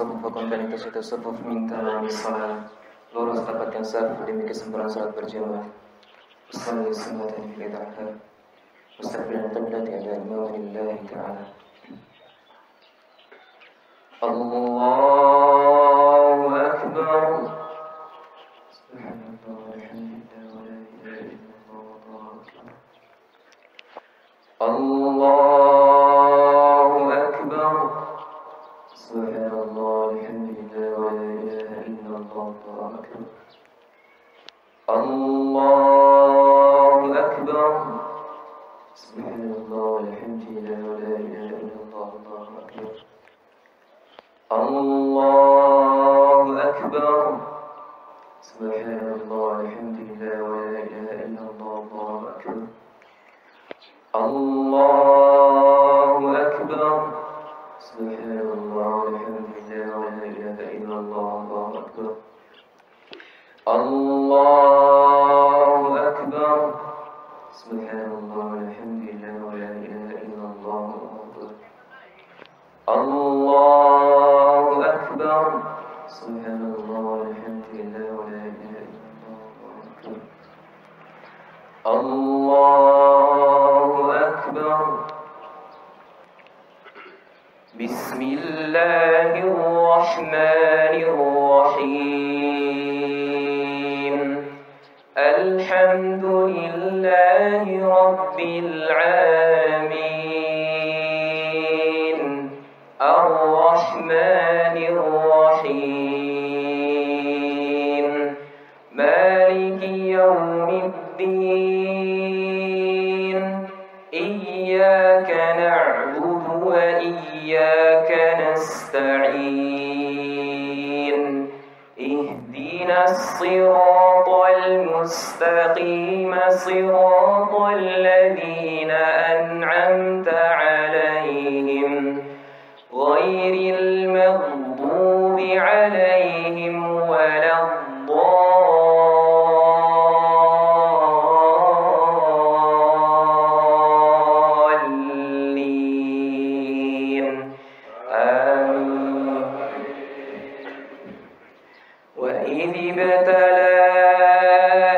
صفوفكم dan itu situ sufuf minta salat lurus dapatkan saf demi kesempurnaan salat berjamaah. Usalli sunnatan fi rakaat mustaqbilan qiblat ila imam lillahi ta'ala. Allahu akbar. Subhanallah walhamdulillah wa la ilaha illallah wallahu akbar. Allahu akbar. Subhanallah walhamdulillah wa la ilaha illallah wallahu akbar. Allahu akbar. Subhanallah walhamdulillah wa la ilaha illallah wallahu akbar. Allahu akbar. Subhanallah walhamdulillah wa la ilaha illallah wallahu akbar. Allahu akbar. Subhanallah walhamdulillah wa la ilaha illallah wallahu akbar. Allahu akbar. Subhanallah walhamdulillah wa la ilaha illallah wallahu akbar. Allahu akbar. Subhanallah walhamdulillah wa la ilaha illallah wallahu akbar. Allahu akbar. Bismillahirrahmanirrahim. Alhamdulillahi rabbil alamin. Ar-Rahmanir Rahim. Maliki yawmiddin. Iyyaka na'budu wa iyyaka nasta'in. Ihdinas siratal mustaqim, siratal ladzina an'amta 'alaihim ghairil maghdubi 'alaihim waladdallin. Amin. Wa idh ibtala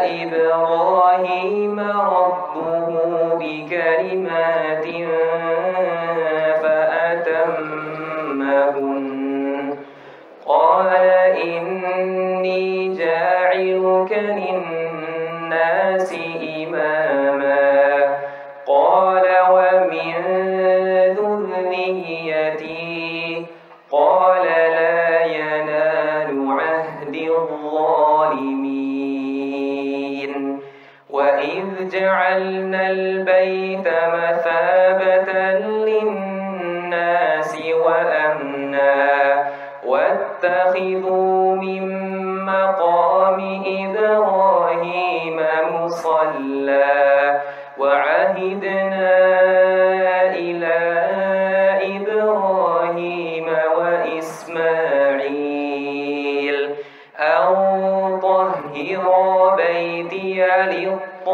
Ibrahim rabbuhu bikalimatin قال إني جاعلك للناس إماما قال ومن ذريتي قال لا ينال عهد الظالمين وإذ جعلنا البيت مثابة للناس وأمنا واتخذوا من مقام إبراهيم مصلى وعهدنا إلى إبراهيم وإسماعيل أن طهرا بيتي للطائفين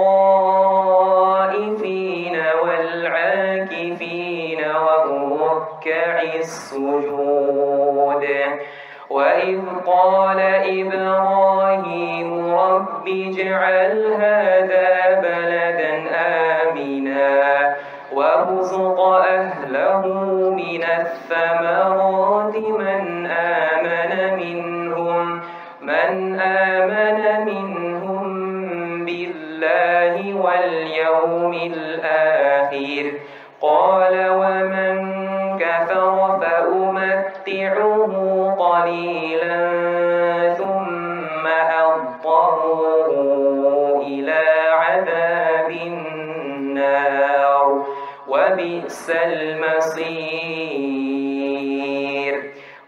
والعاكفين والركع السجود. وإذ قال إبراهيم رب اجعل هذا بلدا آمنا وارزق أهله من الثمرات من آمن منهم بالله واليوم الآخر قال ومن كفر فأمتعه قليلا ثم أضطره إلى عذاب النار وبئس المصير.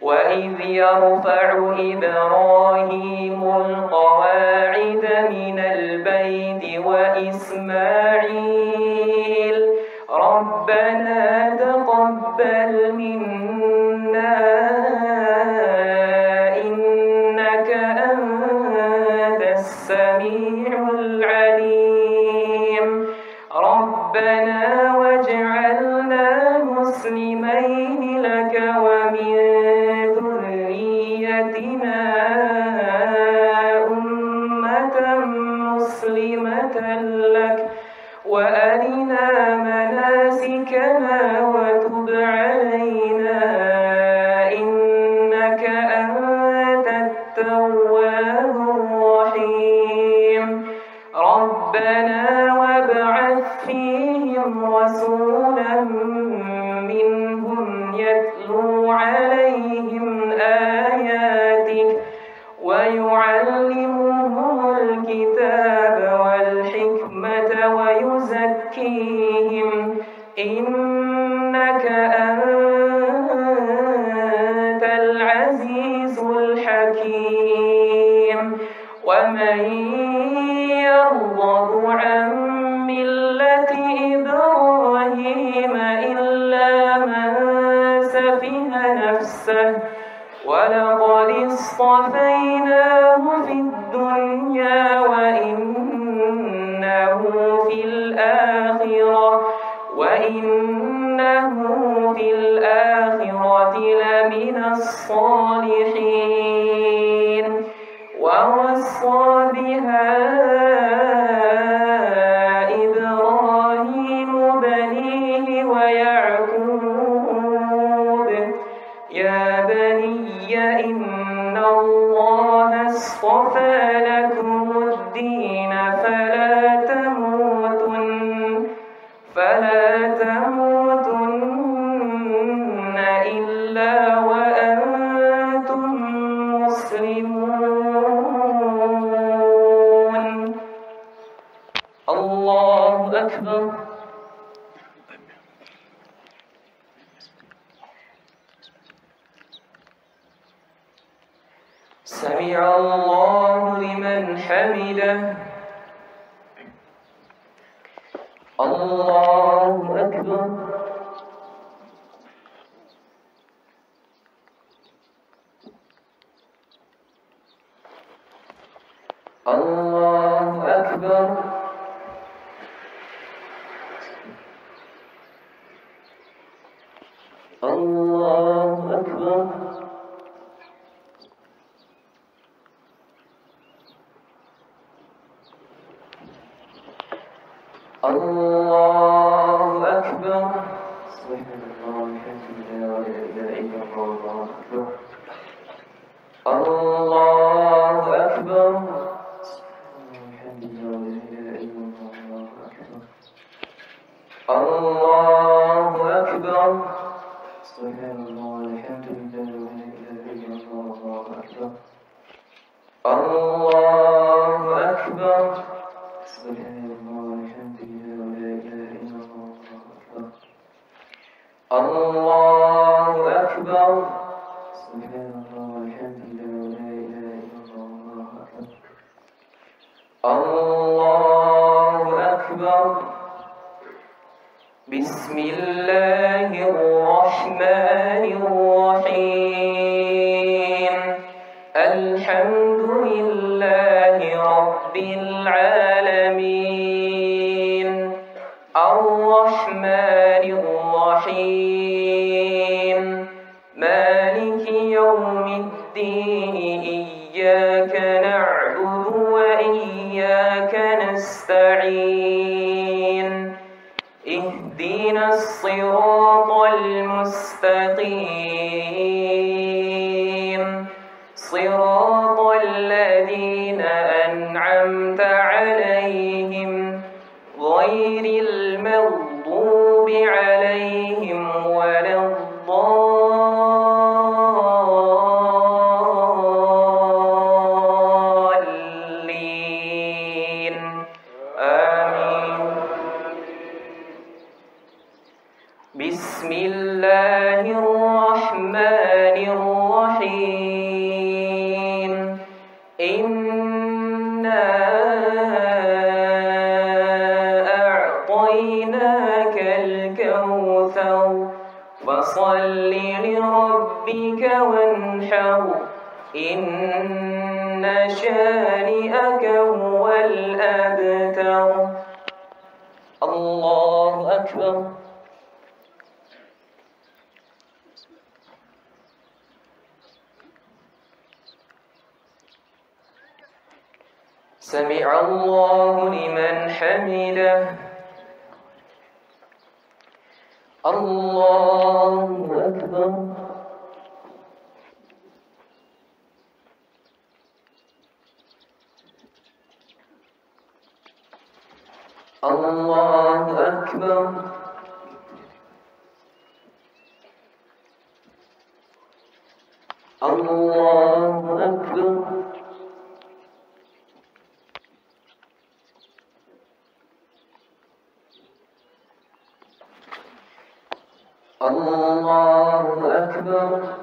وإذ يرفع إبراهيم القواعد من البيت وإسماعيل ربنا تقبل منا إنك أنت السميع العليم ربنا واجعلنا مسلمين لك ومن ذريتنا كلمة لك وأرنا مناسكنا وتب علينا إنك أنت التواب الرحيم ربنا وابعث فيهم رسولا منهم يتلو عليهم آياتك ويعلمهم الكتاب والحكمة ويزكيهم إنك أنت العزيز الحكيم ومن يرغب عن ملة إبراهيم إلا من سفه نفسه ولقد اصطفيناه في الدنيا وإنه في الآخرة لمن الصالحين ووصى بها إبراهيم بنيه ويعقوب يا بني إن الله اصطفى لكم الدين فلا تموتن إلا وأنتم مسلمون الله أكبر سمع الله لمن حمده الله أكبر الله أكبر الله أكبر الله أكبر سبحان الله والحمد لله ولا إله إلا الله الله أكبر الحمد لله ولا إله إلا الله الله أكبر سبحان الله والحمد لله ولا إله إلا الله الله أكبر سبحان الله والحمد لله ولا إله إلا الله أكبر سبحان الله والحمد لله ولا إله إلا الله أكبر بسم الله الرحمن الرحيم الحمد لله رب العالمين الرحمن الرحيم مالك يوم الدين إياك نعبد وإياك نستعين اهدنا الصراط المستقيم صراط الذين أنعمت عليهم غير المغضوب عليهم ولا الضالين آمين بسم الله الرحمن الرحيم إنا أعطيناك الكوثر فصل لربك وانحر إن شانئك هو الأبتر الله أكبر سمع الله لمن حمده الله أكبر الله أكبر الله أكبر الله أكبر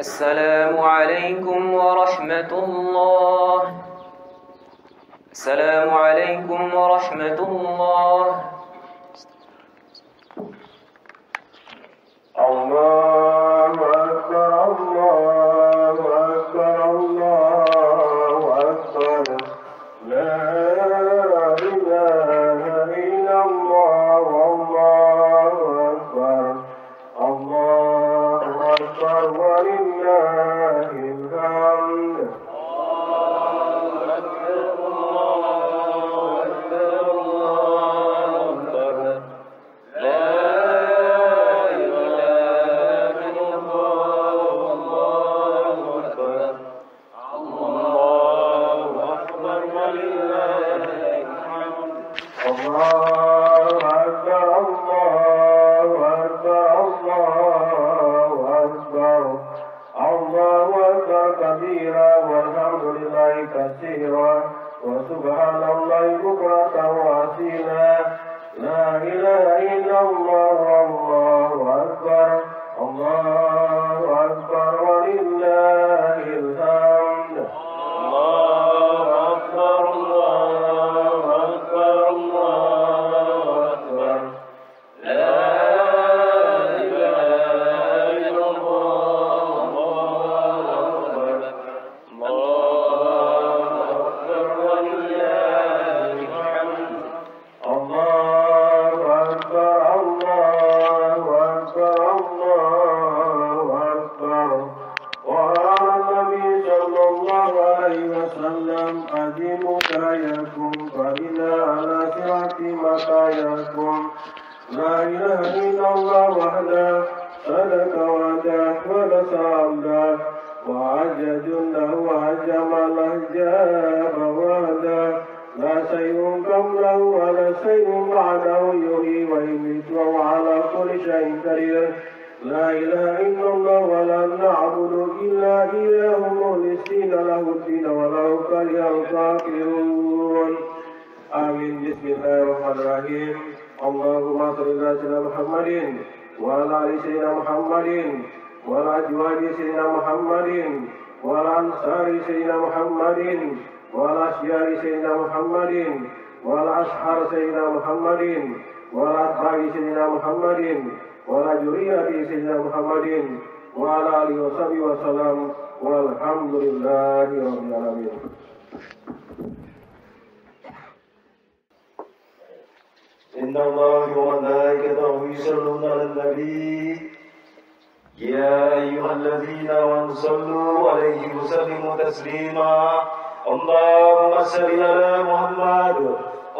السلام عليكم ورحمة الله السلام عليكم ورحمة الله الله أكبر الله أكبر الله أكبر لا إله إلا الله والله أكبر الله أكبر ولله الحمد وسبحان الله بكرة وأصيلا لا إله إلا الله والله أكبر الله أكبر ولله الحمد الله أكبر الله أكبر الله أكبر لا إله إلا الله والله أكبر لا إله إلا الله وحده صدق وعده ونصر عبده وعز جنده وهزم الأحزاب وحده لا شيء قبله ولا شيء بعده يحيي ويميت وهو على كل شيء قدير لا إله إلا الله ولا نعبد إلا إياه مخلصين له الدين ولو كره الكافرون آمين بسم الله الرحمن الرحيم اللهم صل على سيدنا محمد وعلى آل سيدنا محمد وعلى أزواج سيدنا محمد وعلى أنصار سيدنا محمد وعلى أشياء سيدنا محمد وعلى أصحاب سيدنا محمد وعلى أتباع سيدنا محمد وعلى ذرية سيدنا محمد وعلى آله وصحبه وسلم والحمد لله رب العالمين. إن الله وملائكته يصلون على النبي يا أيها الذين آمنوا صلوا عليه وسلموا تسليما اللهم صل على محمد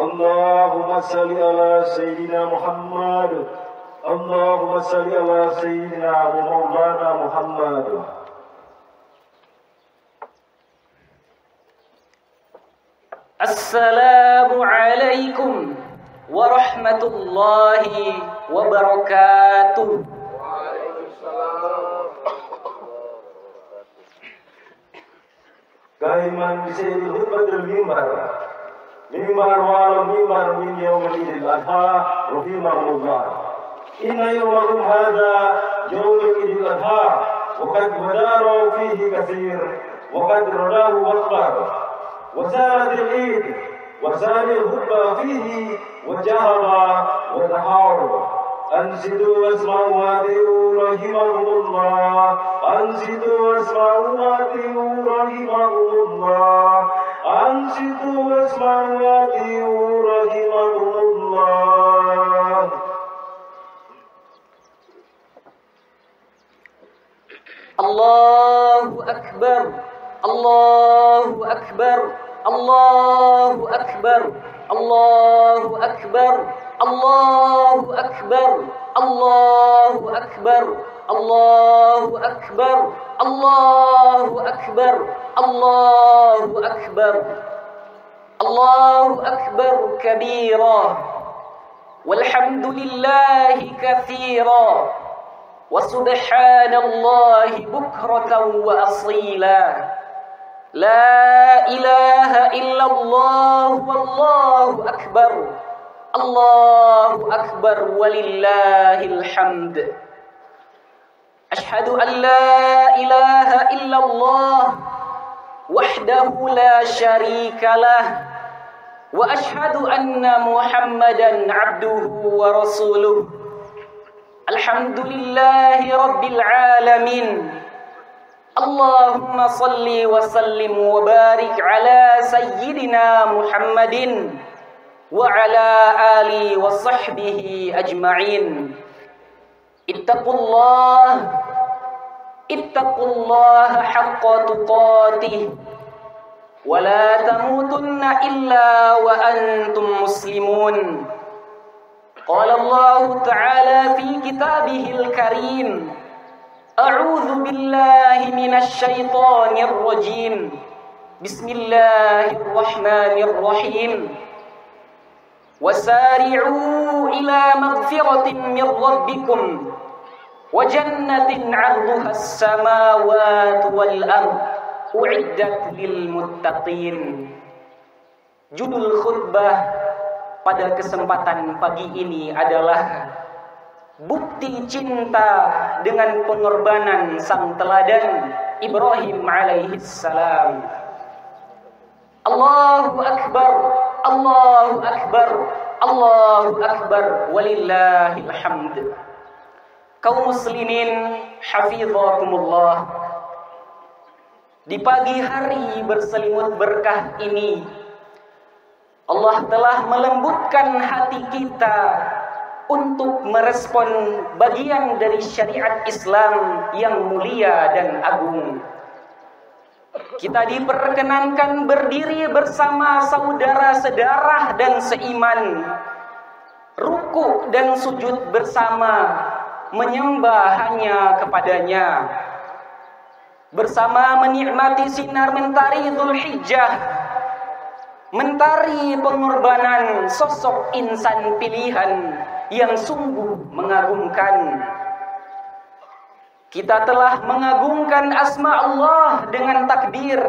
اللهم صل على سيدنا محمد اللهم صل على سيدنا ومولانا محمد. السلام عليكم ورحمة الله وبركاته. Kaiman bisayyidil khutbatul mimbar wal mimbar min yawmil idil adha rahimahullah. Inna yawmakum hadha yawmul idil adha wa qad badaru fihi katsir wa qad radahu wasbar wa sa'atil id wa sa'atil khutbah fihi wa jahara wa tahawur. أنشدوا واسمعوا وأطيعوا رحمكم الله. أنصتوا واسمعوا وأطيعوا رحمكم الله أنصتوا واسمعوا وأطيعوا رحمكم الله الله أكبر الله أكبر الله أكبر الله أكبر الله أكبر الله أكبر الله أكبر الله أكبر الله أكبر الله أكبر كبيرا والحمد لله كثيرا وسبحان الله بكرة وأصيلا لا إله إلا الله والله أكبر الله أكبر ولله الحمد أشهد أن لا إله إلا الله وحده لا شريك له وأشهد أن محمدا عبده ورسوله الحمد لله رب العالمين اللهم صل وسلم وبارك على سيدنا محمد وعلى آله وصحبه أجمعين اتقوا الله حق تقاته ولا تموتن إلا وأنتم مسلمون قال الله تعالى في كتابه الكريم أعوذ بالله من الشيطان الرجيم بسم الله الرحمن الرحيم وسارعوا إلى مغفرة من ربكم وجنة عرضها السماوات والأرض أعدت للمتقين. Judul khutbah pada kesempatan pagi ini adalah bukti cinta dengan pengorbanan sang teladan Ibrahim alaihissalam. Allahu Akbar, Allahu Akbar, Allahu Akbar, walillahil hamd. Kaum muslimin hafizakumullah, di pagi hari berselimut berkah ini Allah telah melembutkan hati kita untuk merespon bagian dari syariat Islam yang mulia dan agung. Kita diperkenankan berdiri bersama saudara sedarah dan seiman, ruku dan sujud bersama, menyembah hanya kepadanya, bersama menikmati sinar mentari Dzulhijjah, mentari pengorbanan sosok insan pilihan yang sungguh mengagumkan. Kita telah mengagungkan asma Allah dengan takbir,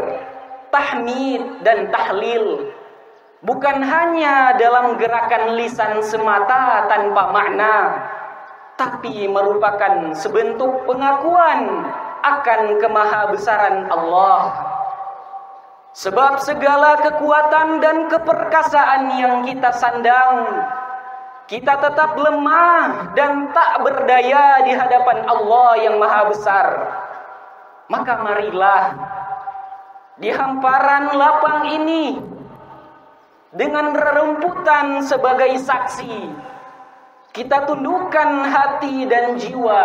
tahmid dan tahlil, bukan hanya dalam gerakan lisan semata tanpa makna, tapi merupakan sebentuk pengakuan akan kemahabesaran Allah. Sebab segala kekuatan dan keperkasaan yang kita sandang, kita tetap lemah dan tak berdaya di hadapan Allah yang maha besar. Maka marilah di hamparan lapang ini, dengan rerumputan sebagai saksi, kita tundukkan hati dan jiwa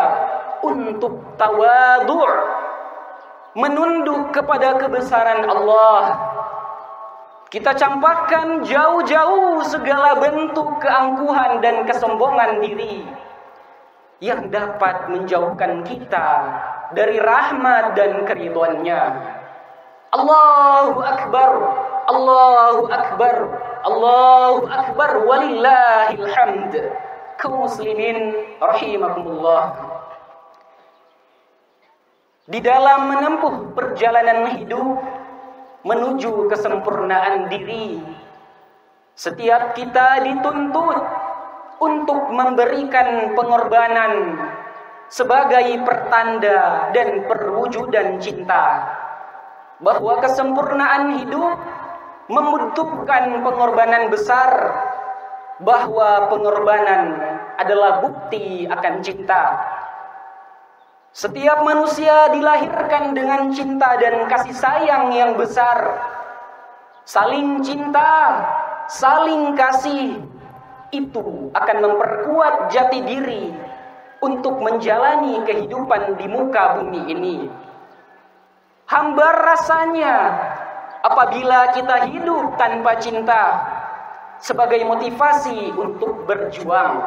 untuk tawadhu', menunduk kepada kebesaran Allah. Kita campakkan jauh-jauh segala bentuk keangkuhan dan kesombongan diri yang dapat menjauhkan kita dari rahmat dan keridhaan-Nya. Allahu Akbar, Allahu Akbar, Allahu Akbar, walillahil hamd. Kaum muslimin rahimakumullah, di dalam menempuh perjalanan hidup menuju kesempurnaan diri, setiap kita dituntut untuk memberikan pengorbanan sebagai pertanda dan perwujudan cinta, bahwa kesempurnaan hidup membutuhkan pengorbanan besar, bahwa pengorbanan adalah bukti akan cinta. Setiap manusia dilahirkan dengan cinta dan kasih sayang yang besar. Saling cinta, saling kasih, itu akan memperkuat jati diri untuk menjalani kehidupan di muka bumi ini. Hambar rasanya apabila kita hidup tanpa cinta sebagai motivasi untuk berjuang.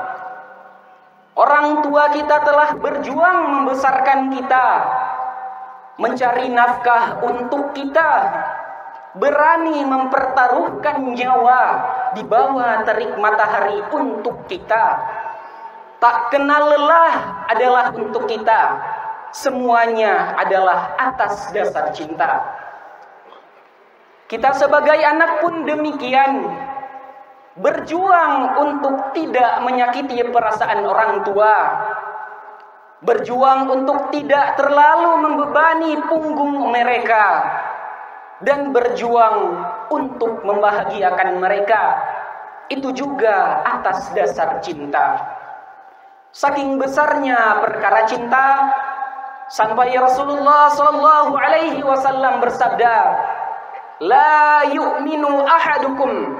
Orang tua kita telah berjuang membesarkan kita, mencari nafkah untuk kita, berani mempertaruhkan nyawa di bawah terik matahari untuk kita. Tak kenal lelah adalah untuk kita. Semuanya adalah atas dasar cinta. Kita sebagai anak pun demikian. Berjuang untuk tidak menyakiti perasaan orang tua. Berjuang untuk tidak terlalu membebani punggung mereka. Dan berjuang untuk membahagiakan mereka. Itu juga atas dasar cinta. Saking besarnya perkara cinta, sampai Rasulullah SAW bersabda, "La yu'minu ahadukum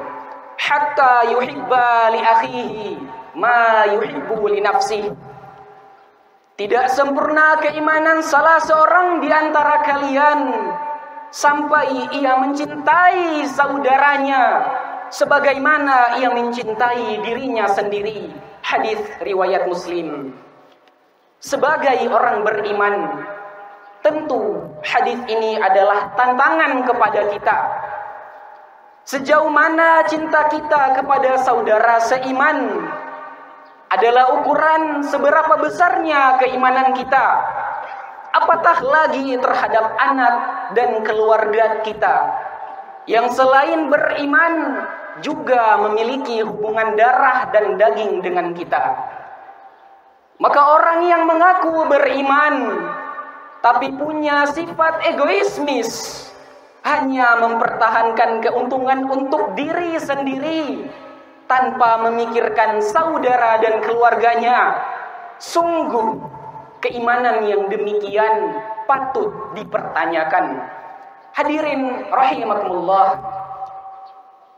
hatta yuhibba li akhihi ma yuhibbu li nafsihi." Tidak sempurna keimanan salah seorang di antara kalian sampai ia mencintai saudaranya sebagaimana ia mencintai dirinya sendiri. Hadis riwayat Muslim. Sebagai orang beriman, tentu hadis ini adalah tantangan kepada kita. Sejauh mana cinta kita kepada saudara seiman adalah ukuran seberapa besarnya keimanan kita. Apatah lagi terhadap anak dan keluarga kita yang selain beriman juga memiliki hubungan darah dan daging dengan kita. Maka orang yang mengaku beriman tapi punya sifat egoismis, hanya mempertahankan keuntungan untuk diri sendiri tanpa memikirkan saudara dan keluarganya, sungguh keimanan yang demikian patut dipertanyakan. Hadirin rahimakumullah,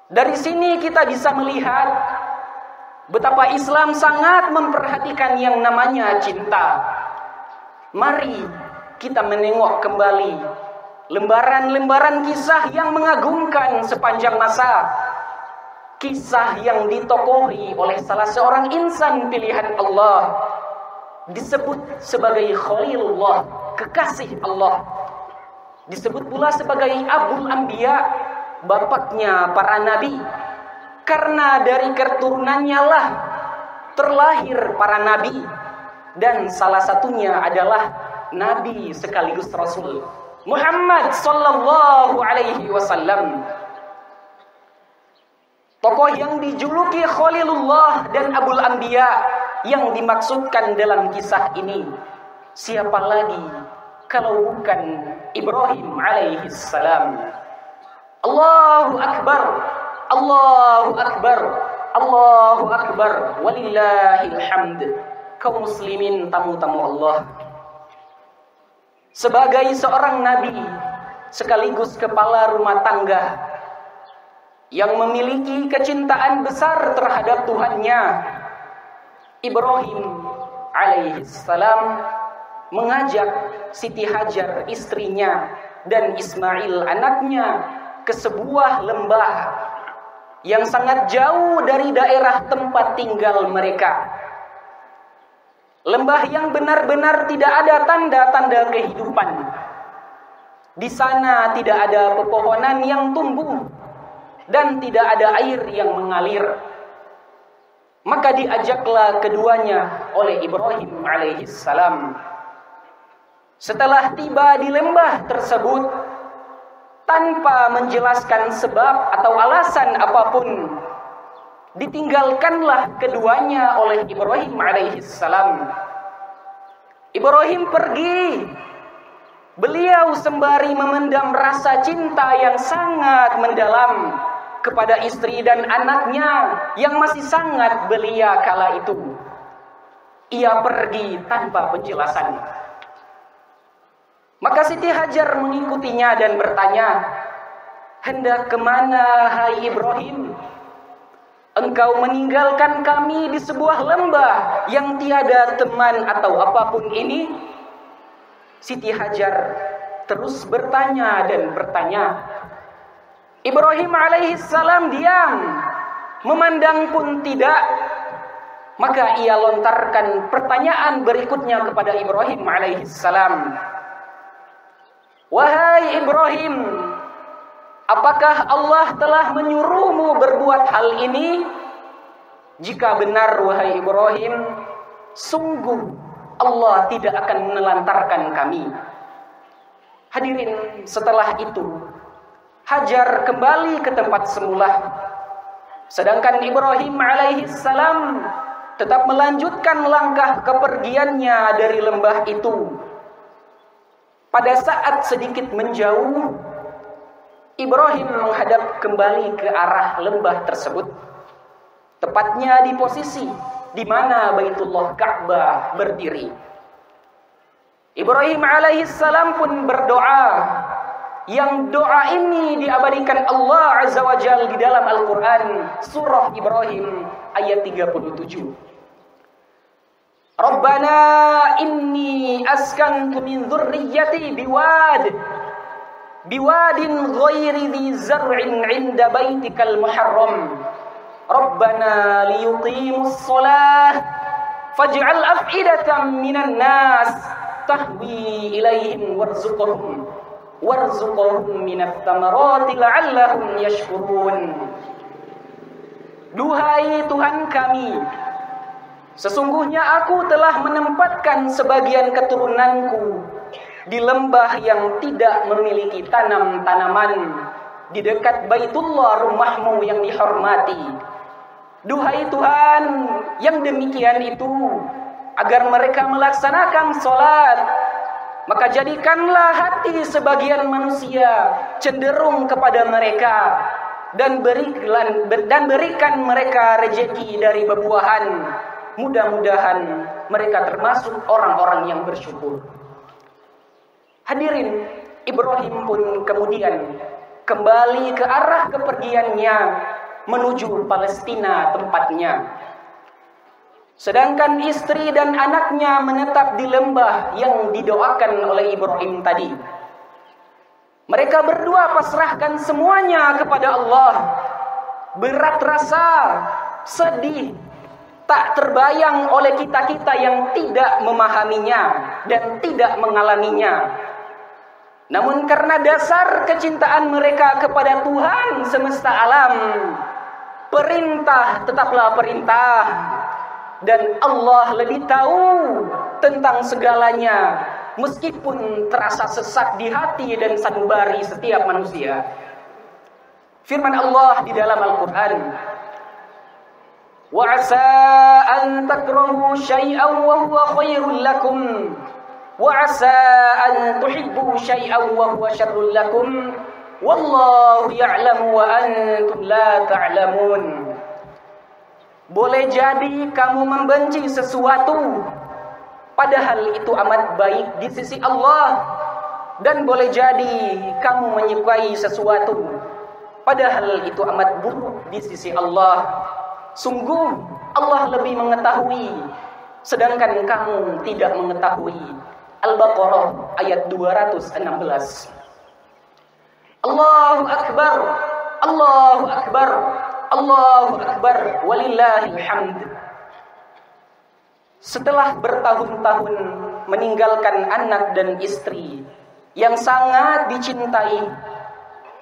dari sini kita bisa melihat betapa Islam sangat memperhatikan yang namanya cinta. Mari kita menengok kembali lembaran-lembaran kisah yang mengagumkan sepanjang masa. Kisah yang ditokohi oleh salah seorang insan pilihan Allah, disebut sebagai Khalilullah, kekasih Allah. Disebut pula sebagai Abul Anbiya, bapaknya para nabi. Karena dari keturunannya lah terlahir para nabi. Dan salah satunya adalah nabi sekaligus Rasul Muhammad sallallahu alaihi wasallam. Tokoh yang dijuluki Khalilullah dan Abul Anbiya yang dimaksudkan dalam kisah ini, siapa lagi kalau bukan Ibrahim alaihi salam. Allahu akbar, Allahu akbar, Allahu akbar, walillahil hamd. Kaum muslimin, tamu-tamu Allah, sebagai seorang nabi sekaligus kepala rumah tangga yang memiliki kecintaan besar terhadap Tuhannya, Ibrahim alaihissalam mengajak Siti Hajar istrinya dan Ismail anaknya ke sebuah lembah yang sangat jauh dari daerah tempat tinggal mereka. Lembah yang benar-benar tidak ada tanda-tanda kehidupan. Di sana tidak ada pepohonan yang tumbuh dan tidak ada air yang mengalir. Maka diajaklah keduanya oleh Ibrahim alaihissalam. Setelah tiba di lembah tersebut, tanpa menjelaskan sebab atau alasan apapun, ditinggalkanlah keduanya oleh Ibrahim alaihissalam. Ibrahim pergi. Beliau sembari memendam rasa cinta yang sangat mendalam kepada istri dan anaknya yang masih sangat belia kala itu. Ia pergi tanpa penjelasan. Maka Siti Hajar mengikutinya dan bertanya, "Hendak kemana, hai Ibrahim? Engkau meninggalkan kami di sebuah lembah yang tiada teman atau apapun ini?" Siti Hajar terus bertanya dan bertanya. Ibrahim alaihissalam diam, memandang pun tidak. Maka ia lontarkan pertanyaan berikutnya kepada Ibrahim alaihissalam. "Wahai Ibrahim, apakah Allah telah menyuruhmu berbuat hal ini? Jika benar, wahai Ibrahim, sungguh Allah tidak akan menelantarkan kami." Hadirin, setelah itu Hajar kembali ke tempat semula. Sedangkan Ibrahim alaihissalam tetap melanjutkan langkah kepergiannya dari lembah itu. Pada saat sedikit menjauh, Ibrahim menghadap kembali ke arah lembah tersebut, tepatnya di posisi di mana Baitullah Ka'bah berdiri. Ibrahim alaihissalam pun berdoa, yang doa ini diabadikan Allah Azza wa Jalla di dalam Al-Quran surah Ibrahim ayat 37. "Rabbana inni askantu min dzurriyyati biwadin ghairi dzi zar'in 'inda baitikal muharram. Rabbana liyuqimus shalah faj'al af'idatan minan nas tahwi ilaihim warzuqhum minat thamarati la'allahum yashkurun." Duhai Tuhan kami, sesungguhnya aku telah menempatkan sebagian keturunanku di lembah yang tidak memiliki tanam-tanaman di dekat Baitullah, rumahmu yang dihormati. Duhai Tuhan, yang demikian itu agar mereka melaksanakan sholat, maka jadikanlah hati sebagian manusia cenderung kepada mereka dan berikan mereka rezeki dari bebuahan. Mudah-mudahan mereka termasuk orang-orang yang bersyukur. Hadirin, Ibrahim pun kemudian kembali ke arah kepergiannya menuju Palestina tempatnya. Sedangkan istri dan anaknya menetap di lembah yang didoakan oleh Ibrahim tadi. Mereka berdua pasrahkan semuanya kepada Allah. Berat rasa, sedih, tak terbayang oleh kita-kita yang tidak memahaminya dan tidak mengalaminya. Namun karena dasar kecintaan mereka kepada Tuhan semesta alam, perintah tetaplah perintah. Dan Allah lebih tahu tentang segalanya, meskipun terasa sesak di hati dan sanubari setiap manusia. Firman Allah di dalam Al-Quran, "Wa 'asa an takrahu syai'an wa huwa khairul lakum, wa 'asa an tuhibbu syai'an wa huwa syarrul lakum, wallahu ya'lamu wa antum la ta'lamun." Boleh jadi kamu membenci sesuatu, padahal itu amat baik di sisi Allah. Dan boleh jadi kamu menyukai sesuatu, padahal itu amat buruk di sisi Allah. Sungguh Allah lebih mengetahui, sedangkan kamu tidak mengetahui. Al-Baqarah ayat 216. Allahu Akbar, Allahu Akbar, Allahu Akbar, walillahil hamd. Setelah bertahun-tahun meninggalkan anak dan istri yang sangat dicintai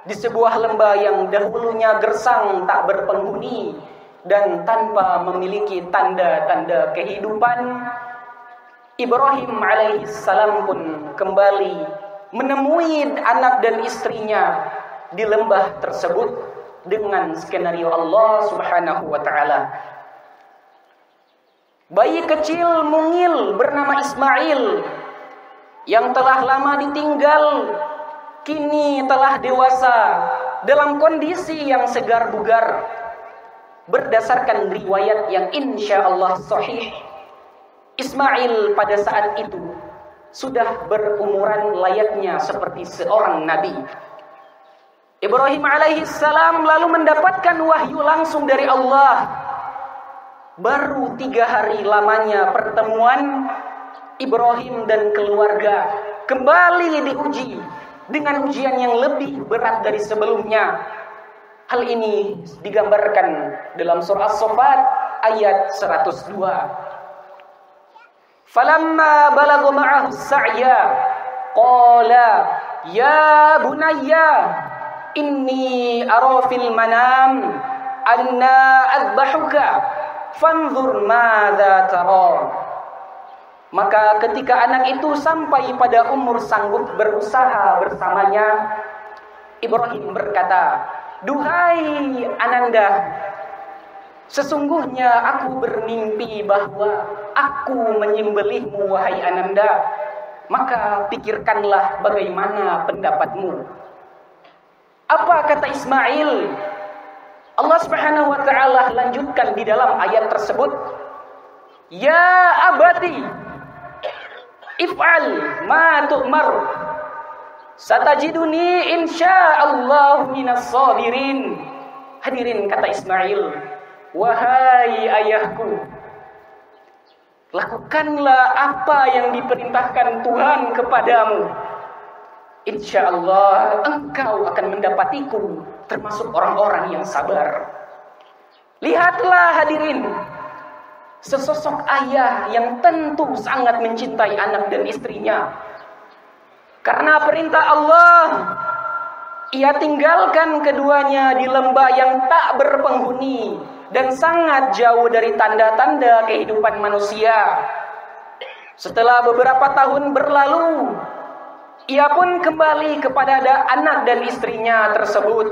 di sebuah lembah yang dahulunya gersang tak berpenghuni dan tanpa memiliki tanda-tanda kehidupan, Ibrahim alaihissalam pun kembali menemui anak dan istrinya di lembah tersebut dengan skenario Allah Subhanahu wa taala. Bayi kecil mungil bernama Ismail yang telah lama ditinggal kini telah dewasa dalam kondisi yang segar bugar. Berdasarkan riwayat yang insya Allah sahih, Ismail pada saat itu sudah berumuran layaknya seperti seorang nabi. Ibrahim alaihissalam lalu mendapatkan wahyu langsung dari Allah. Baru 3 hari lamanya pertemuan, Ibrahim dan keluarga kembali diuji dengan ujian yang lebih berat dari sebelumnya. Hal ini digambarkan dalam surah As-Saffat ayat 102. Falamma balagha ma'ahu as-sa'ya qala ya bunayya inni ara fil manam anna adbahuka fanzur madza tara. Maka ketika anak itu sampai pada umur sanggup berusaha bersamanya, Ibrahim berkata, "Duhai Ananda, sesungguhnya aku bermimpi bahwa aku menyembelihmu wahai Ananda. Maka pikirkanlah bagaimana pendapatmu." Apa kata Ismail? Allah Subhanahu wa taala lanjutkan di dalam ayat tersebut, "Ya abati, if'al ma tu'mar. Satajiduni insyaallah minas sabirin." Hadirin, kata Ismail, "Wahai ayahku, lakukanlah apa yang diperintahkan Tuhan kepadamu. Insyaallah engkau akan mendapatiku termasuk orang-orang yang sabar." Lihatlah hadirin, sesosok ayah yang tentu sangat mencintai anak dan istrinya. Karena perintah Allah, ia tinggalkan keduanya di lembah yang tak berpenghuni dan sangat jauh dari tanda-tanda kehidupan manusia. Setelah beberapa tahun berlalu, ia pun kembali kepada anak dan istrinya tersebut,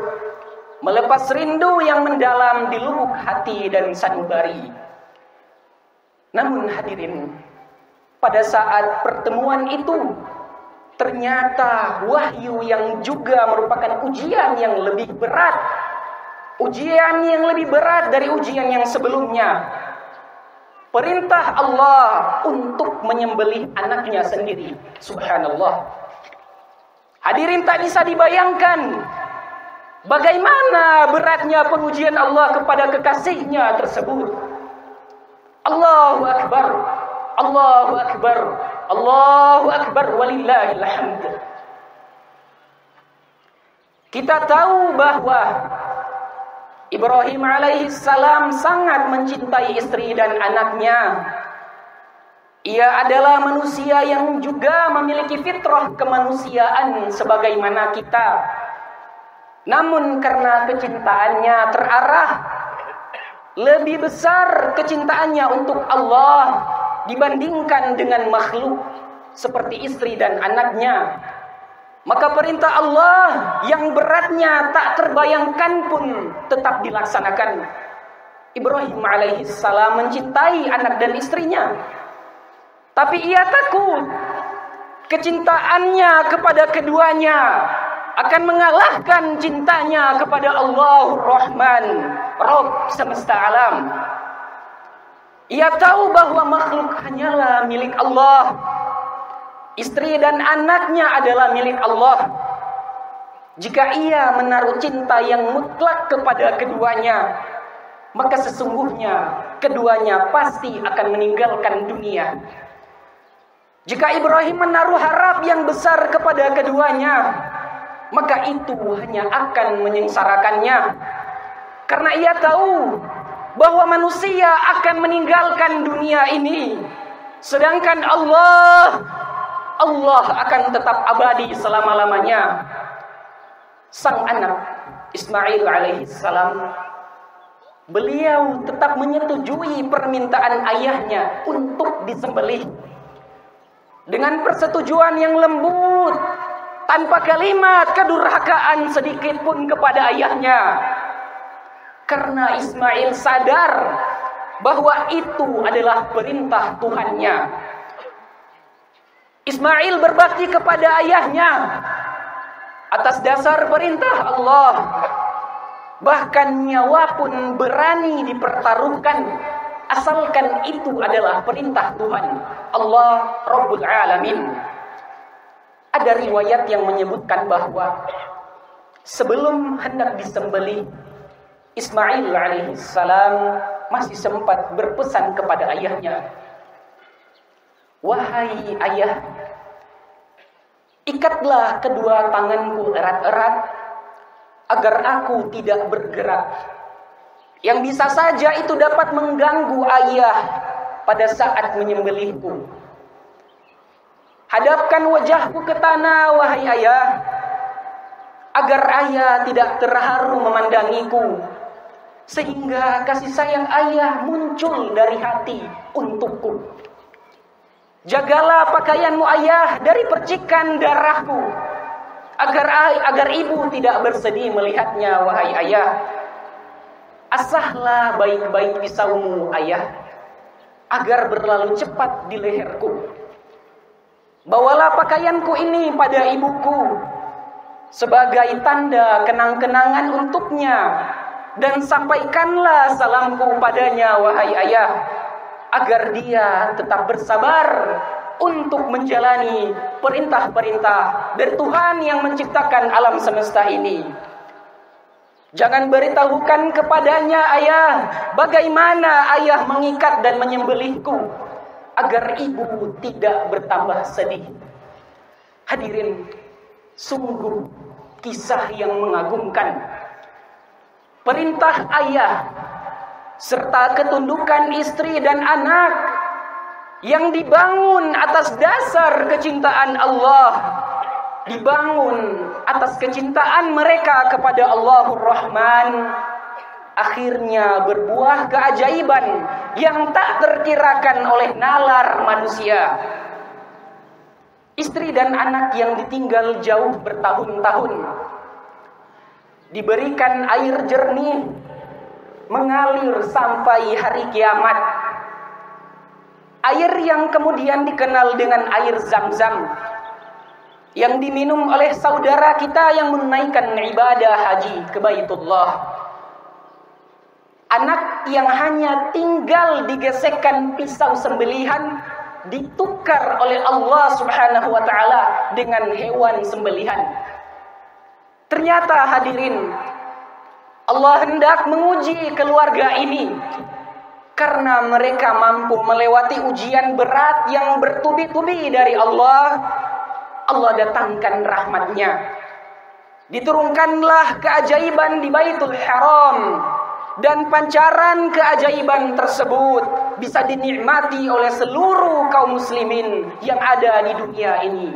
melepas rindu yang mendalam di lubuk hati dan sanubari. Namun hadirin, pada saat pertemuan itu, ternyata wahyu yang juga merupakan ujian yang lebih berat. Ujian yang lebih berat dari ujian yang sebelumnya. Perintah Allah untuk menyembelih anaknya sendiri. Subhanallah. Hadirin, tak bisa dibayangkan bagaimana beratnya pengujian Allah kepada kekasihnya tersebut. Allahu Akbar, Allahu Akbar, Allahu Akbar, walillahil hamd. Kita tahu bahwa Ibrahim alaihissalam sangat mencintai istri dan anaknya. Ia adalah manusia yang juga memiliki fitrah kemanusiaan sebagaimana kita. Namun karena kecintaannya terarah, lebih besar kecintaannya untuk Allah dibandingkan dengan makhluk seperti istri dan anaknya, maka perintah Allah yang beratnya tak terbayangkan pun tetap dilaksanakan. Ibrahim alaihissalam mencintai anak dan istrinya, tapi ia takut kecintaannya kepada keduanya akan mengalahkan cintanya kepada Allah Rahman, Rabb semesta alam. Ia tahu bahwa makhluk hanyalah milik Allah. Istri dan anaknya adalah milik Allah. Jika ia menaruh cinta yang mutlak kepada keduanya, maka sesungguhnya keduanya pasti akan meninggalkan dunia. Jika Ibrahim menaruh harap yang besar kepada keduanya, maka itu hanya akan menyengsarakannya. Karena ia tahu bahwa manusia akan meninggalkan dunia ini, sedangkan Allah akan tetap abadi selama-lamanya. Sang anak Ismail alaihissalam, beliau tetap menyetujui permintaan ayahnya untuk disembelih dengan persetujuan yang lembut, tanpa kalimat kedurhakaan sedikit pun kepada ayahnya. Karena Ismail sadar bahwa itu adalah perintah Tuhannya. Ismail berbakti kepada ayahnya atas dasar perintah Allah. Bahkan nyawa pun berani dipertaruhkan asalkan itu adalah perintah Tuhan, Allah Rabbul Alamin. Ada riwayat yang menyebutkan bahwa sebelum hendak disembelih, Ismail alaihissalam masih sempat berpesan kepada ayahnya, "Wahai ayah, ikatlah kedua tanganku erat-erat agar aku tidak bergerak. Yang bisa saja itu dapat mengganggu ayah pada saat menyembelihku. Hadapkan wajahku ke tanah, wahai ayah, agar ayah tidak terharu memandangiku, sehingga kasih sayang ayah muncul dari hati untukku. Jagalah pakaianmu ayah dari percikan darahku, agar ibu tidak bersedih melihatnya, wahai ayah. Asahlah baik-baik pisaumu ayah, agar berlalu cepat di leherku. Bawalah pakaianku ini pada ibuku sebagai tanda kenang-kenangan untuknya, dan sampaikanlah salamku padanya, wahai ayah, agar dia tetap bersabar untuk menjalani perintah-perintah dari Tuhan yang menciptakan alam semesta ini. Jangan beritahukan kepadanya, ayah, bagaimana ayah mengikat dan menyembelihku, agar ibu tidak bertambah sedih." Hadirin, sungguh kisah yang mengagumkan. Perintah ayah serta ketundukan istri dan anak yang dibangun atas dasar kecintaan Allah, dibangun atas kecintaan mereka kepada Allahur Rahman, akhirnya berbuah keajaiban yang tak terkirakan oleh nalar manusia. Istri dan anak yang ditinggal jauh bertahun-tahun diberikan air jernih mengalir sampai hari kiamat. Air yang kemudian dikenal dengan air Zam-Zam, yang diminum oleh saudara kita yang menunaikan ibadah haji ke Baitullah. Anak yang hanya tinggal digesekkan pisau sembelihan ditukar oleh Allah Subhanahu wa taala dengan hewan sembelihan. Ternyata hadirin, Allah hendak menguji keluarga ini karena mereka mampu melewati ujian berat yang bertubi-tubi dari Allah. Allah datangkan rahmatnya. Diturunkanlah keajaiban di Baitul Haram, dan pancaran keajaiban tersebut bisa dinikmati oleh seluruh kaum muslimin yang ada di dunia ini.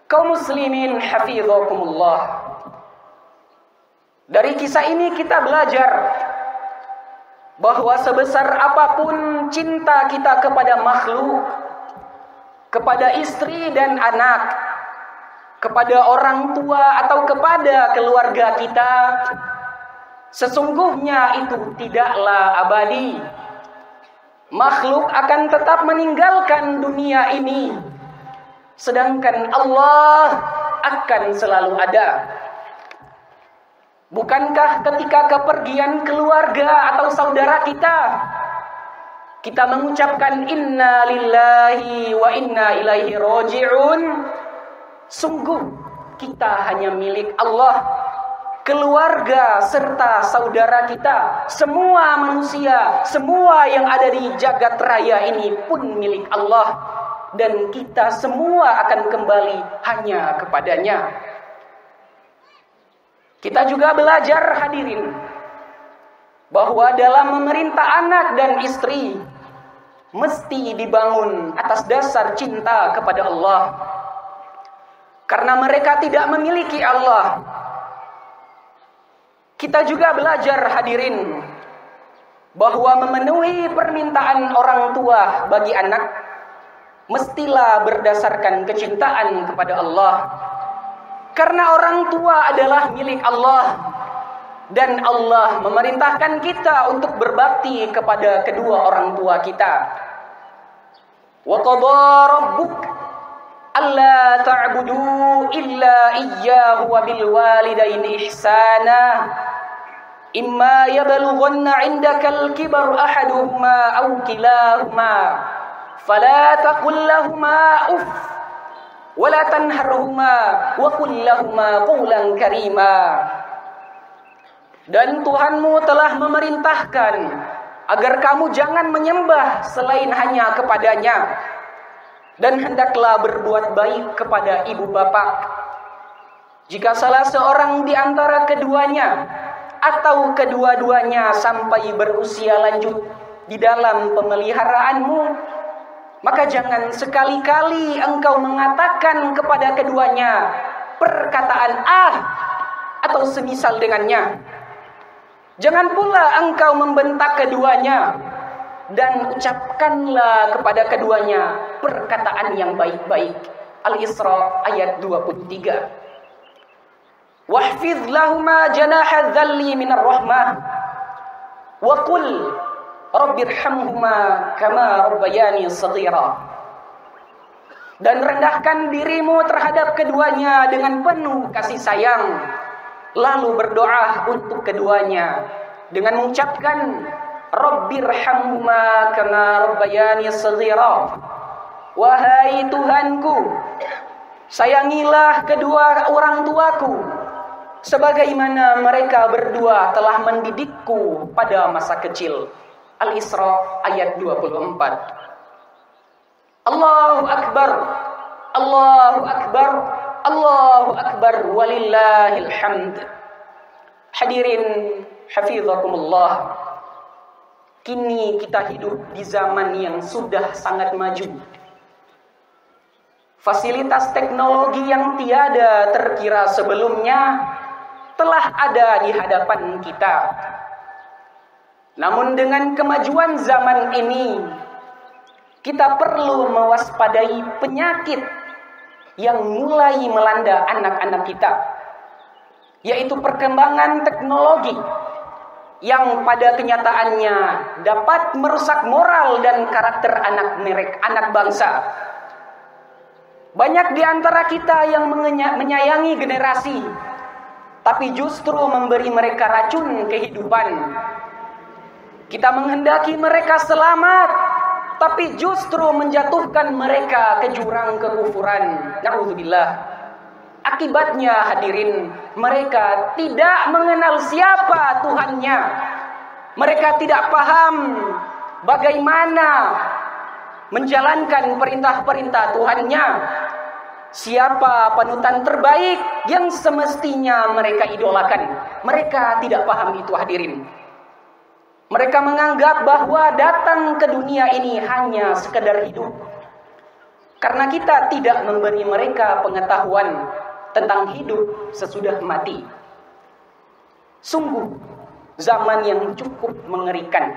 Kaum muslimin hafizakumullah. Dari kisah ini kita belajar bahwa sebesar apapun cinta kita kepada makhluk, kepada istri dan anak, kepada orang tua atau kepada keluarga kita, sesungguhnya itu tidaklah abadi. Makhluk akan tetap meninggalkan dunia ini, sedangkan Allah akan selalu ada. Bukankah ketika kepergian keluarga atau saudara kita mengucapkan inna lillahi wa inna ilaihi raji'un? Sungguh kita hanya milik Allah. Keluarga serta saudara kita, semua manusia, semua yang ada di jagat raya ini pun milik Allah, dan kita semua akan kembali hanya kepadanya. Kita juga belajar hadirin bahwa dalam memerintah anak dan istri mesti dibangun atas dasar cinta kepada Allah, karena mereka tidak memiliki Allah. Kita juga belajar hadirin bahwa memenuhi permintaan orang tua bagi anak mestilah berdasarkan kecintaan kepada Allah, karena orang tua adalah milik Allah, dan Allah memerintahkan kita untuk berbakti kepada kedua orang tua kita. Wa qadha rabbuk alla ta'budu illa iyyahu wa bil walidaini ihsana imma yablughanna 'indakal kibar ahaduhuma aw kilahuma fala taqul lahumā uff wala tanharhuma wa qul lahuma qawlan karima. Dan Tuhanmu telah memerintahkan agar kamu jangan menyembah selain hanya kepadanya, dan hendaklah berbuat baik kepada ibu bapak. Jika salah seorang di antara keduanya atau kedua-duanya sampai berusia lanjut di dalam pemeliharaanmu, maka jangan sekali-kali engkau mengatakan kepada keduanya perkataan "ah" atau semisal dengannya. Jangan pula engkau membentak keduanya, dan ucapkanlah kepada keduanya perkataan yang baik-baik. Al-Isra ayat 23. Wahfidh lahuma janaha dzalli minar rahmah wa qul rabbirhamhuma kama rabbayani shaghira. Dan rendahkan dirimu terhadap keduanya dengan penuh kasih sayang, lalu berdoa untuk keduanya dengan mengucapkan rabbirhamhuma kama rabbayani shaghira. Wahai Tuhanku, sayangilah kedua orang tuaku sebagaimana mereka berdua telah mendidikku pada masa kecil. Al-Isra ayat 24. Allahu Akbar, Allahu Akbar, Allahu Akbar, walillahil hamd. Hadirin hafizakumullah, kini kita hidup di zaman yang sudah sangat maju. Fasilitas teknologi yang tiada terkira sebelumnya telah ada di hadapan kita. Namun dengan kemajuan zaman ini, kita perlu mewaspadai penyakit yang mulai melanda anak-anak kita, yaitu perkembangan teknologi yang pada kenyataannya dapat merusak moral dan karakter anak bangsa. Banyak di antara kita yang menyayangi generasi, tapi justru memberi mereka racun kehidupan. Kita menghendaki mereka selamat, tapi justru menjatuhkan mereka ke jurang kekufuran. Na'udzubillah. Akibatnya hadirin, mereka tidak mengenal siapa Tuhannya. Mereka tidak paham bagaimana menjalankan perintah-perintah Tuhannya. Siapa panutan terbaik yang semestinya mereka idolakan? Mereka tidak paham itu hadirin. Mereka menganggap bahwa datang ke dunia ini hanya sekedar hidup, karena kita tidak memberi mereka pengetahuan tentang hidup sesudah mati. Sungguh zaman yang cukup mengerikan.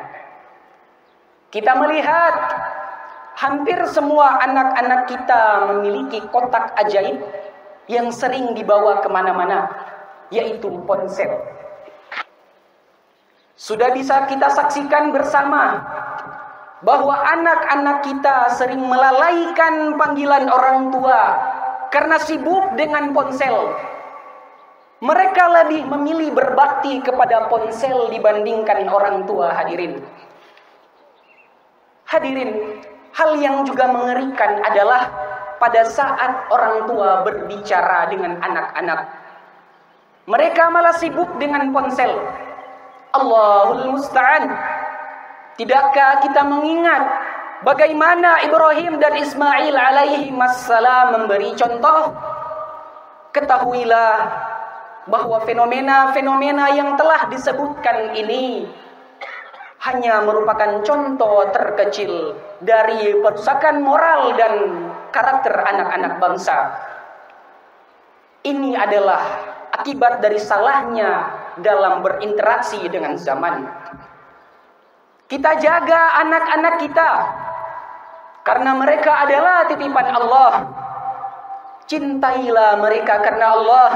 Kita melihat hampir semua anak-anak kita memiliki kotak ajaib yang sering dibawa kemana-mana, yaitu ponsel. Sudah bisa kita saksikan bersama bahwa anak-anak kita sering melalaikan panggilan orang tua karena sibuk dengan ponsel. Mereka lebih memilih berbakti kepada ponsel dibandingkan orang tua hadirin. Hadirin, hal yang juga mengerikan adalah pada saat orang tua berbicara dengan anak-anak, mereka malah sibuk dengan ponsel. Allahul musta'an. Tidakkah kita mengingat bagaimana Ibrahim dan Ismail alaihi wassalam memberi contoh? Ketahuilah bahwa fenomena-fenomena yang telah disebutkan ini hanya merupakan contoh terkecil dari perusakan moral dan karakter anak-anak bangsa. Ini adalah akibat dari salahnya dalam berinteraksi dengan zaman. Kita jaga anak-anak kita karena mereka adalah titipan Allah. Cintailah mereka karena Allah.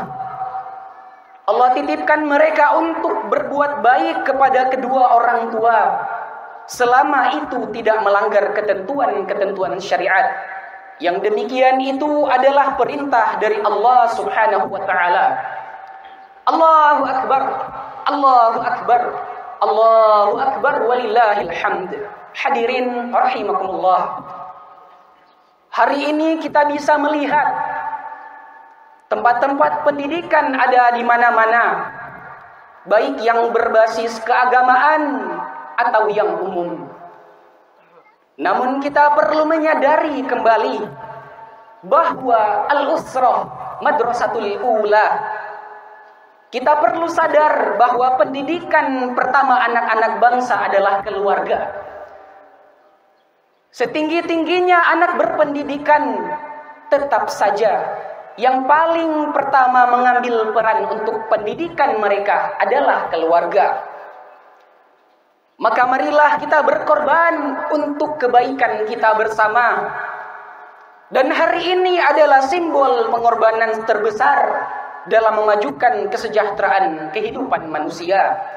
Allah titipkan mereka untuk berbuat baik kepada kedua orang tua, selama itu tidak melanggar ketentuan-ketentuan syariat. Yang demikian itu adalah perintah dari Allah Subhanahu wa taala. Allahu akbar, Allahu akbar, Allahu akbar, walillahil hamd. Hadirin rahimakumullah. Hari ini kita bisa melihat tempat-tempat pendidikan ada di mana-mana, baik yang berbasis keagamaan atau yang umum. Namun kita perlu menyadari kembali bahwa al-usrah madrasatul ula. Kita perlu sadar bahwa pendidikan pertama anak-anak bangsa adalah keluarga. Setinggi-tingginya anak berpendidikan, tetap saja yang paling pertama mengambil peran untuk pendidikan mereka adalah keluarga. Maka marilah kita berkorban untuk kebaikan kita bersama. Dan hari ini adalah simbol pengorbanan terbesar dalam memajukan kesejahteraan kehidupan manusia.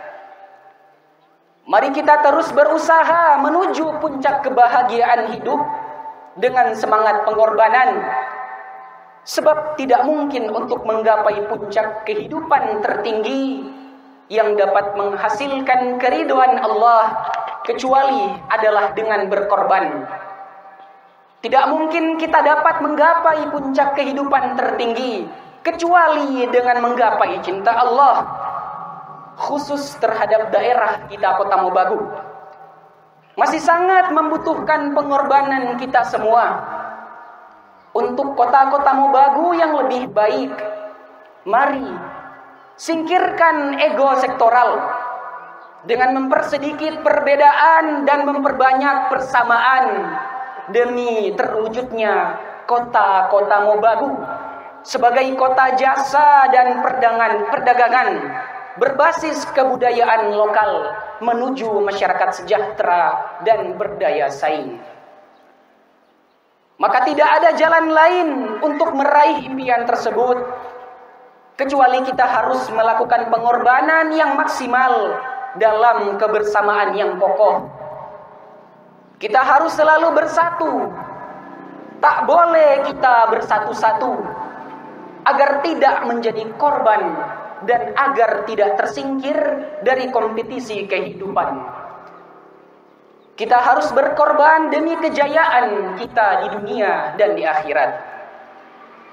Mari kita terus berusaha menuju puncak kebahagiaan hidup dengan semangat pengorbanan. Sebab tidak mungkin untuk menggapai puncak kehidupan tertinggi yang dapat menghasilkan keridhaan Allah kecuali adalah dengan berkorban. Tidak mungkin kita dapat menggapai puncak kehidupan tertinggi kecuali dengan menggapai cinta Allah, khusus terhadap daerah kita Kota Mobagu. Masih sangat membutuhkan pengorbanan kita semua untuk kota-kota Mobagu yang lebih baik. Mari singkirkan ego sektoral dengan mempersedikit perbedaan dan memperbanyak persamaan demi terwujudnya kota-kota Mobagu sebagai kota jasa dan perdagangan berbasis kebudayaan lokal menuju masyarakat sejahtera dan berdaya saing. Maka tidak ada jalan lain untuk meraih impian tersebut kecuali kita harus melakukan pengorbanan yang maksimal dalam kebersamaan yang kokoh. Kita harus selalu bersatu. Tak boleh kita bersatu-satu agar tidak menjadi korban dan agar tidak tersingkir dari kompetisi kehidupan. Kita harus berkorban demi kejayaan kita di dunia dan di akhirat.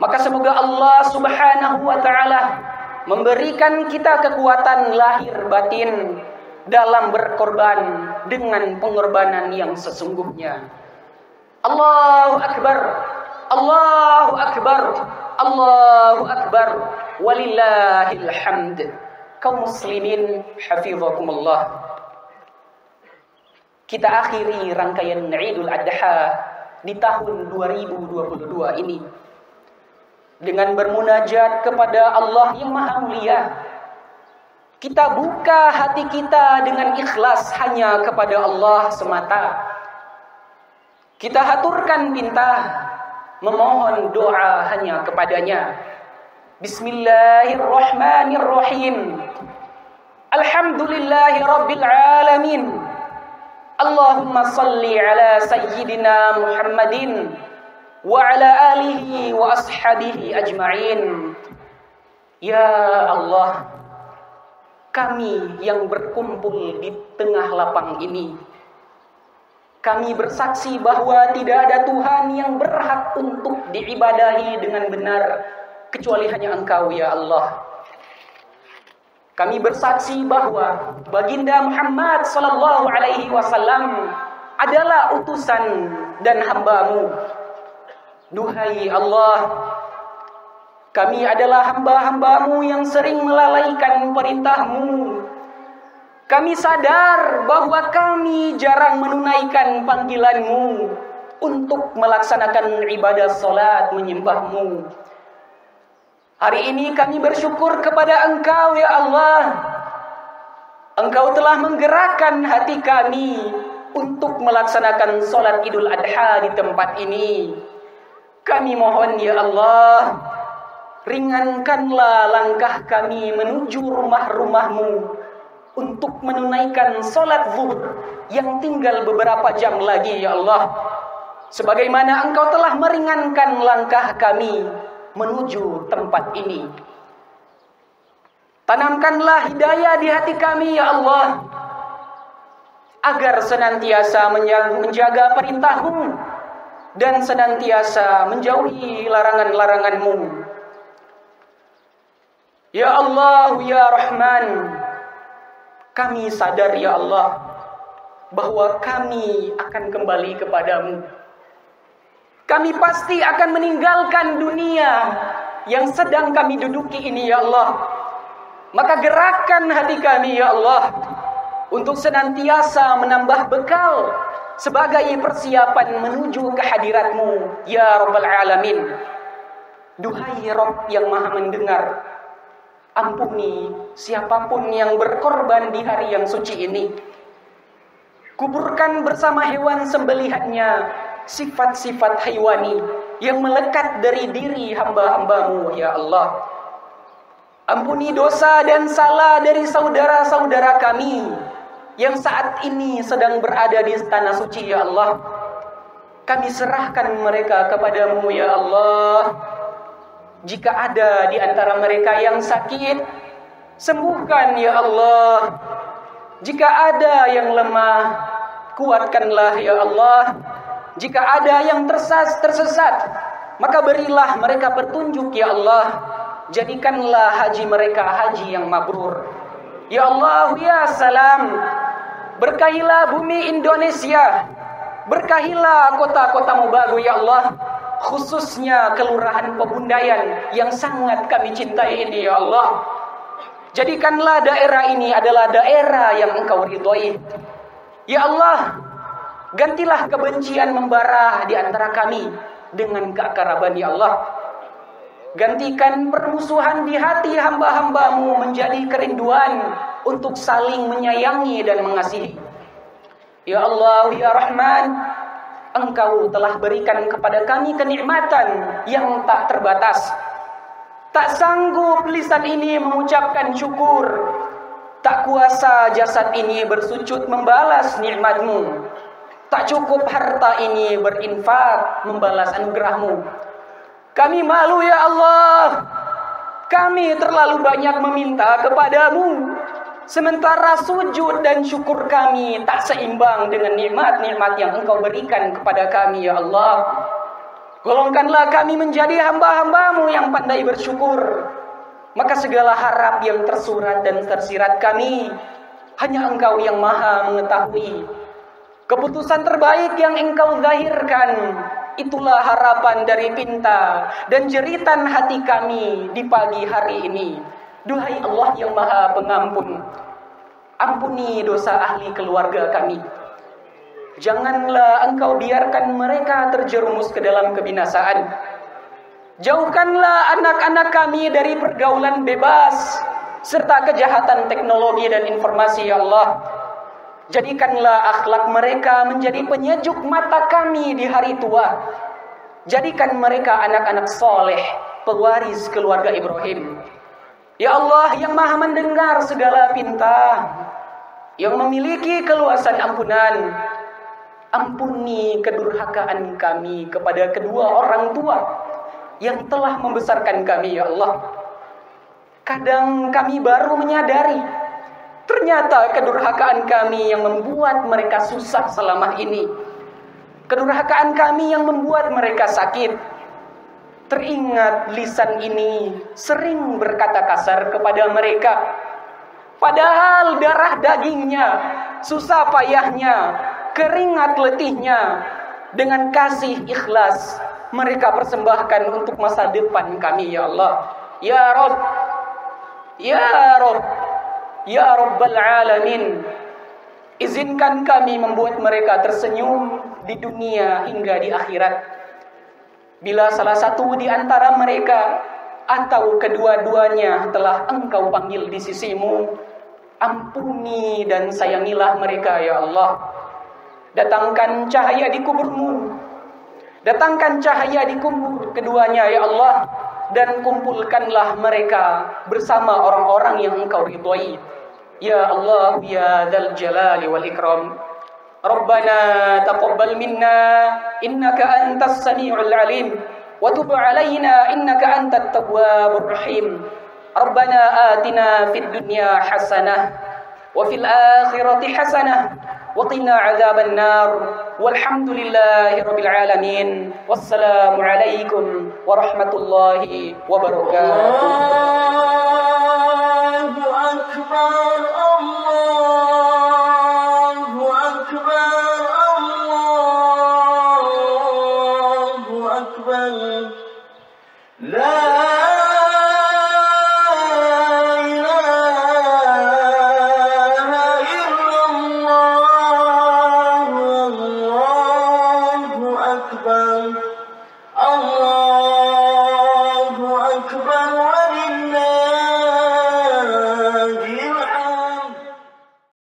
Maka semoga Allah Subhanahu wa taala memberikan kita kekuatan lahir batin dalam berkorban dengan pengorbanan yang sesungguhnya. Allahu Akbar, Allahu Akbar, Allahu Akbar, walillahil hamd. Kaum muslimin hafizakumullah. Kita akhiri rangkaian Idul Adha di tahun 2022 ini dengan bermunajat kepada Allah yang Maha Mulia. Kita buka hati kita dengan ikhlas hanya kepada Allah semata. Kita haturkan pinta, memohon doa hanya kepadanya. Bismillahirrahmanirrahim. Alhamdulillahi rabbil alamin. Allahumma salli ala sayyidina Muhammadin wa ala alihi wa ashabihi ajma'in. Ya Allah, kami yang berkumpul di tengah lapang ini, kami bersaksi bahwa tidak ada Tuhan yang berhak untuk diibadahi dengan benar kecuali hanya Engkau ya Allah. Kami bersaksi bahwa baginda Muhammad sallallahu alaihi wasallam adalah utusan dan hamba-Mu. Duhai Allah, kami adalah hamba-hamba-Mu yang sering melalaikan perintah-Mu. Kami sadar bahwa kami jarang menunaikan panggilan-Mu untuk melaksanakan ibadah salat menyembah-Mu. Hari ini kami bersyukur kepada Engkau ya Allah. Engkau telah menggerakkan hati kami untuk melaksanakan salat Idul Adha di tempat ini. Kami mohon ya Allah, ringankanlah langkah kami menuju rumah-rumah-Mu untuk menunaikan salat zuhur yang tinggal beberapa jam lagi ya Allah. Sebagaimana Engkau telah meringankan langkah kami menuju tempat ini. Tanamkanlah hidayah di hati kami ya Allah, agar senantiasa menjaga perintah-Mu dan senantiasa menjauhi larangan-larangan-Mu. Ya Allah, ya Rahman, kami sadar ya Allah bahwa kami akan kembali kepadamu. Kami pasti akan meninggalkan dunia yang sedang kami duduki ini ya Allah. Maka gerakkan hati kami ya Allah untuk senantiasa menambah bekal sebagai persiapan menuju kehadirat-Mu ya Rabbal Alamin. Duhai Rabb yang Maha mendengar, ampuni siapapun yang berkorban di hari yang suci ini. Kuburkan bersama hewan sembelihannya sifat-sifat haiwani yang melekat dari diri hamba-hamba-Mu ya Allah. Ampuni dosa dan salah dari saudara-saudara kami yang saat ini sedang berada di tanah suci ya Allah. Kami serahkan mereka kepadamu ya Allah. Jika ada di antara mereka yang sakit, sembuhkan ya Allah. Jika ada yang lemah, kuatkanlah ya Allah. Jika ada yang tersesat, maka berilah mereka petunjuk ya Allah. Jadikanlah haji mereka haji yang mabrur. Ya Allah ya Salam, berkahilah bumi Indonesia, berkahilah kota-kota Mubagu ya Allah, khususnya Kelurahan Pebundayan yang sangat kami cintai ini ya Allah. Jadikanlah daerah ini adalah daerah yang Engkau ridhoi. Ya Allah, gantilah kebencian membara di antara kami dengan keakraban ya Allah. Gantikan permusuhan di hati hamba-hamba-Mu menjadi kerinduan untuk saling menyayangi dan mengasihi. Ya Allah ya Rahman, Engkau telah berikan kepada kami kenikmatan yang tak terbatas. Tak sanggup lisan ini mengucapkan syukur. Tak kuasa jasad ini bersujud membalas nikmat-Mu. Tak cukup harta ini berinfak membalas anugerah-Mu. Kami malu ya Allah. Kami terlalu banyak meminta kepadamu, sementara sujud dan syukur kami tak seimbang dengan nikmat-nikmat yang Engkau berikan kepada kami ya Allah. Golongkanlah kami menjadi hamba-hamba-Mu yang pandai bersyukur. Maka segala harap yang tersurat dan tersirat kami, hanya Engkau yang maha mengetahui. Keputusan terbaik yang Engkau zahirkan, itulah harapan dari pinta dan jeritan hati kami di pagi hari ini. Duhai Allah yang maha pengampun, ampuni dosa ahli keluarga kami. Janganlah Engkau biarkan mereka terjerumus ke dalam kebinasaan. Jauhkanlah anak-anak kami dari pergaulan bebas serta kejahatan teknologi dan informasi ya Allah. Jadikanlah akhlak mereka menjadi penyejuk mata kami di hari tua. Jadikan mereka anak-anak soleh, pewaris keluarga Ibrahim. Ya Allah yang maha mendengar segala pinta, yang memiliki keluasan ampunan, ampuni kedurhakaan kami kepada kedua orang tua yang telah membesarkan kami ya Allah. Kadang kami baru menyadari, ternyata kedurhakaan kami yang membuat mereka susah selama ini. Kedurhakaan kami yang membuat mereka sakit. Teringat lisan ini sering berkata kasar kepada mereka. Padahal darah dagingnya, susah payahnya, keringat letihnya, dengan kasih ikhlas mereka persembahkan untuk masa depan kami ya Allah. Ya Rabb, ya Rabb, ya Rabbal Alamin, izinkan kami membuat mereka tersenyum di dunia hingga di akhirat. Bila salah satu di antara mereka atau kedua-duanya telah Engkau panggil di sisi-Mu, ampuni dan sayangilah mereka ya Allah. Datangkan cahaya di kubur-Mu, datangkan cahaya di kubur keduanya ya Allah, dan kumpulkanlah mereka bersama orang-orang yang Engkau ridhoi. Ya Allah ya Dzal Jalali wal Ikram. Rabbana taqabbal minna innaka antas samiul alim wa tub alaina innaka antat tawwabur rahim. Rabbana atina fid dunya hasanah wa fil akhirati hasanah وقنا عذاب النار والحمد لله رب العالمين والسلام عليكم ورحمة الله وبركاته. الله أكبر الله أكبر الله أكبر لا أكبر